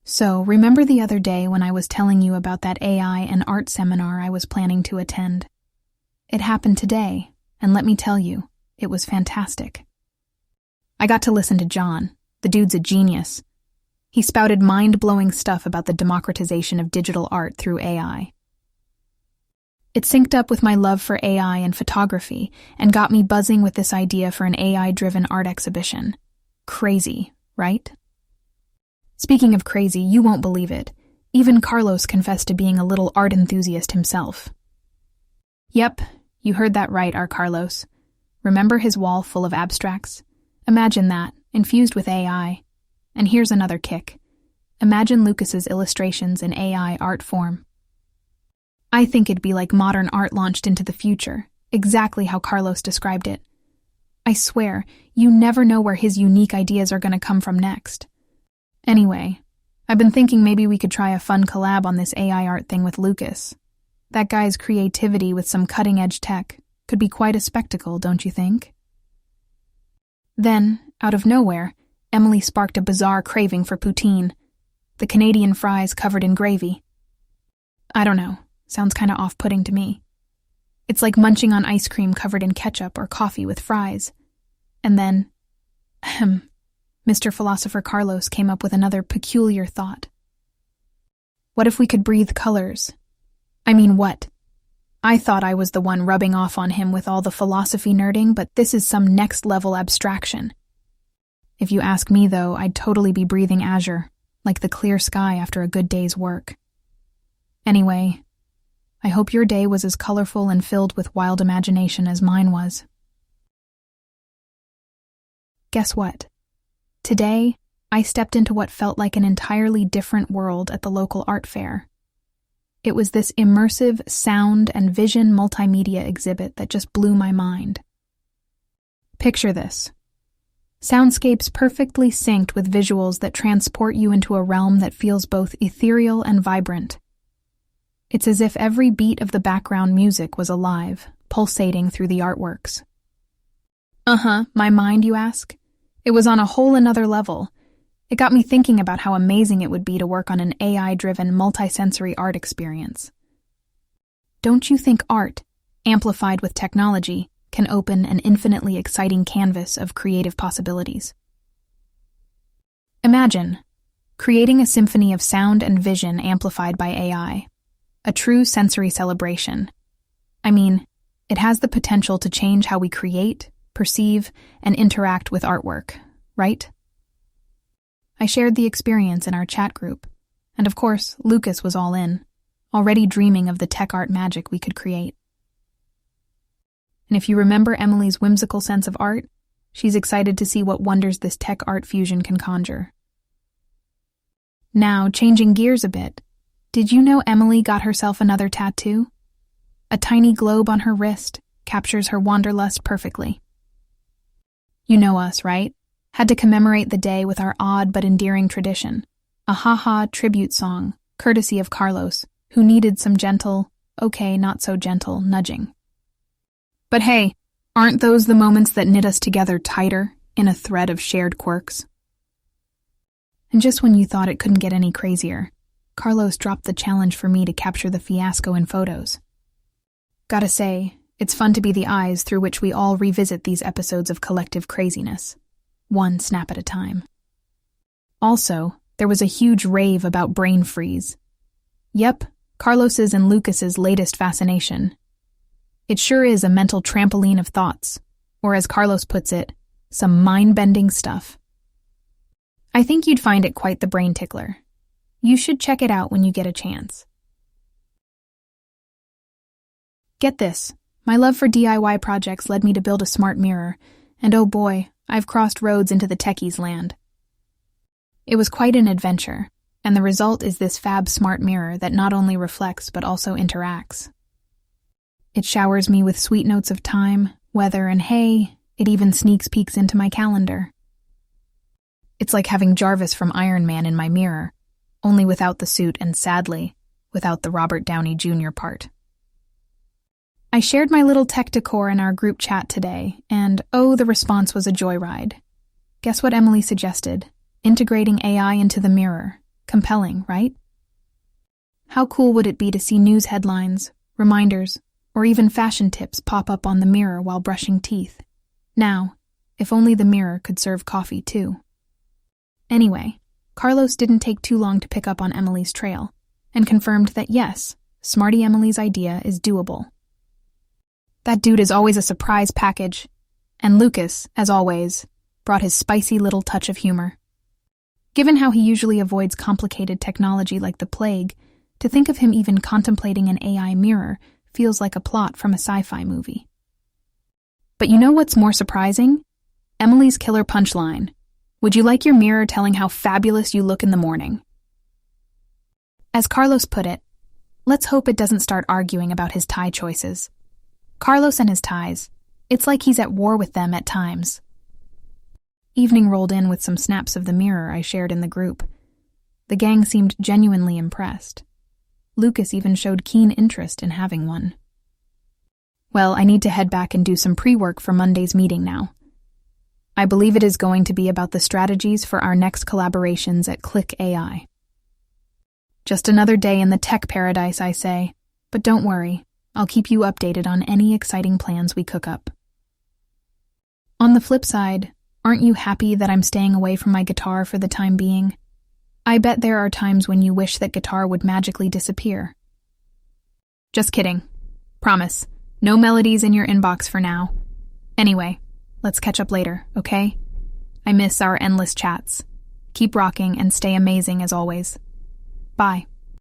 So, remember the other day when I was telling you about that AI and art seminar I was planning to attend? It happened today, and let me tell you, it was fantastic. I got to listen to John. The dude's a genius. He spouted mind-blowing stuff about the democratization of digital art through AI. It synced up with my love for AI and photography and got me buzzing with this idea for an AI-driven art exhibition. Crazy, right? Speaking of crazy, you won't believe it. Even Carlos confessed to being a little art enthusiast himself. Yep, you heard that right, our Carlos. Remember his wall full of abstracts? Imagine that, infused with AI. And here's another kick. Imagine Lucas's illustrations in AI art form. I think it'd be like modern art launched into the future, exactly how Carlos described it. I swear, you never know where his unique ideas are going to come from next. Anyway, I've been thinking maybe we could try a fun collab on this AI art thing with Lucas. That guy's creativity with some cutting-edge tech could be quite a spectacle, don't you think? Then, out of nowhere, Emily sparked a bizarre craving for poutine, the Canadian fries covered in gravy. I don't know, sounds kinda off-putting to me. It's like munching on ice cream covered in ketchup or coffee with fries. And then, Mr. Philosopher Carlos came up with another peculiar thought. What if we could breathe colors? I mean, what? I thought I was the one rubbing off on him with all the philosophy nerding, but this is some next-level abstraction. If you ask me, though, I'd totally be breathing azure, like the clear sky after a good day's work. Anyway, I hope your day was as colorful and filled with wild imagination as mine was. Guess what? Today, I stepped into what felt like an entirely different world at the local art fair. It was this immersive sound and vision multimedia exhibit that just blew my mind. Picture this. Soundscapes perfectly synced with visuals that transport you into a realm that feels both ethereal and vibrant. It's as if every beat of the background music was alive, pulsating through the artworks. My mind, you ask? It was on a whole another level. It got me thinking about how amazing it would be to work on an AI-driven, multisensory art experience. Don't you think art, amplified with technology, can open an infinitely exciting canvas of creative possibilities? Imagine creating a symphony of sound and vision amplified by AI, a true sensory celebration. I mean, it has the potential to change how we create, perceive, and interact with artwork, right? I shared the experience in our chat group, and of course, Lucas was all in, already dreaming of the tech art magic we could create. And if you remember Emily's whimsical sense of art, she's excited to see what wonders this tech art fusion can conjure. Now, changing gears a bit, did you know Emily got herself another tattoo? A tiny globe on her wrist captures her wanderlust perfectly. You know us, right? Had to commemorate the day with our odd but endearing tradition, a ha-ha tribute song, courtesy of Carlos, who needed some gentle, okay, not so gentle, nudging. But hey, aren't those the moments that knit us together tighter in a thread of shared quirks? And just when you thought it couldn't get any crazier, Carlos dropped the challenge for me to capture the fiasco in photos. Gotta say, it's fun to be the eyes through which we all revisit these episodes of collective craziness, one snap at a time. Also, there was a huge rave about brain freeze. Yep, Carlos's and Lucas's latest fascination. It sure is a mental trampoline of thoughts, or as Carlos puts it, some mind-bending stuff. I think you'd find it quite the brain tickler. You should check it out when you get a chance. Get this, my love for DIY projects led me to build a smart mirror, and oh boy, I've crossed roads into the techies' land. It was quite an adventure, and the result is this fab smart mirror that not only reflects but also interacts. It showers me with sweet notes of time, weather, and hey, it even sneaks peeks into my calendar. It's like having Jarvis from Iron Man in my mirror, only without the suit and sadly, without the Robert Downey Jr. part. I shared my little tech decor in our group chat today, and oh, the response was a joyride. Guess what Emily suggested? Integrating AI into the mirror, Compelling, right? How cool would it be to see news headlines, reminders, or even fashion tips pop up on the mirror while brushing teeth? Now, if only the mirror could serve coffee too. Anyway, Carlos didn't take too long to pick up on Emily's trail and confirmed that yes, Smarty Emily's idea is doable. That dude is always a surprise package, and Lucas, as always, brought his spicy little touch of humor. Given how he usually avoids complicated technology like the plague, to think of him even contemplating an AI mirror feels like a plot from a sci-fi movie. But you know what's more surprising? Emily's killer punchline. Would you like your mirror telling how fabulous you look in the morning? As Carlos put it, let's hope it doesn't start arguing about his tie choices. Carlos and his ties, it's like he's at war with them at times. Evening rolled in with some snaps of the mirror I shared in the group. The gang seemed genuinely impressed. Lucas even showed keen interest in having one. Well, I need to head back and do some pre-work for Monday's meeting now. I believe it is going to be about the strategies for our next collaborations at Click AI. Just another day in the tech paradise, I say, but don't worry, I'll keep you updated on any exciting plans we cook up. On the flip side, aren't you happy that I'm staying away from my guitar for the time being? I bet there are times when you wish that guitar would magically disappear. Just kidding. Promise, no melodies in your inbox for now. Anyway, let's catch up later, okay? I miss our endless chats. Keep rocking and stay amazing as always. Bye.